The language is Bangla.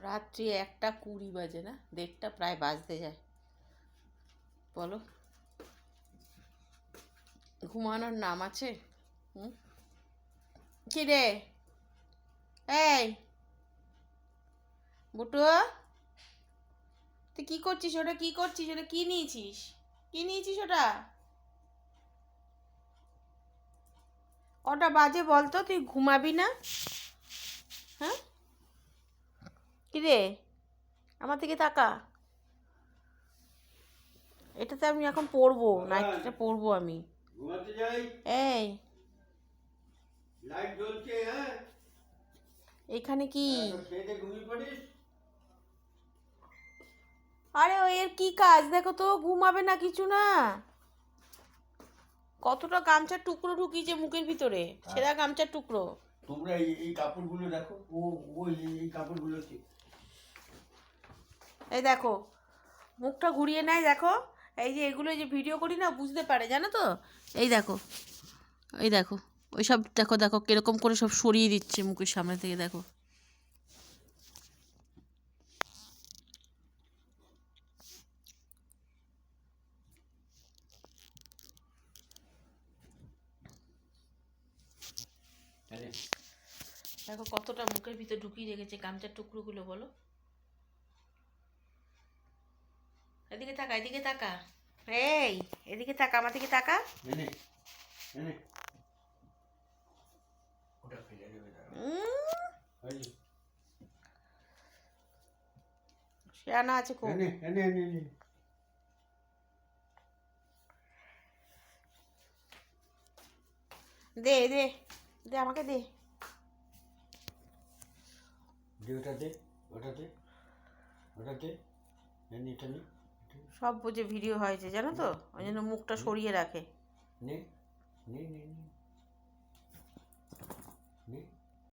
রাত্রি 1:20 বাজে না, 1:30 প্রায় বাজতে যায়। বলো, ঘুমানোর নাম আছে? কি রে, এই বুটু, তুই কি করছিস? ওটা কি করছিস? ওটা কি নিয়েছিস? কি নিয়েছিস ওটা? কটা বাজে বলতো? তুই ঘুমাবি না? হ্যাঁ, কি রে, আমার দিকে তাকা। এটাতে আমি এখন পরবো, নাইটটা পরবো আমি। ঘুমাতে যাই, এই লাইট জ্বলছে। হ্যাঁ, এখানে কি? খেয়ে ঘুমিয়ে পড়িস। আরে ও এর কি কাজ দেখো তো, ঘুমাবে না কিছু না। কতটা গামছার টুকরো ঢুকিয়েছে মুখের ভিতরে, সেরা গামছার টুকরো। তোমরা এই কাপড়গুলো দেখো, ও ওই এই কাপড়গুলো এই দেখো, মুখটা ঘুরিয়ে নেয়, দেখো। এই যে এগুলো যে ভিডিও করি না, বুঝতে পারে, জানো তো। এই দেখো, এই দেখো, ওই সব দেখো দেখো কিরকম করে সব সরিয়ে দিচ্ছে মুখের সামনে থেকে, দেখো। দেখো কতটা মুখের ভিতর ঢুকিয়ে রেখেছে গামছার টুকরোগুলো, বলো। এদিকে তাকা, এদিকে তাকা। এই এদিকে তাকা, আমার দিকে তাকা। ওটা ফেলে দেবে। শেয়ানা আছে খুব। দে দে দে, আমাকে দে। ওটাতে ওটাতে ওটাতে এটা নে। সব বুঝে ভিডিও হয়েছে, জানো তো, ওই জন্য মুখটা সরিয়ে রাখে। নে নে নে নে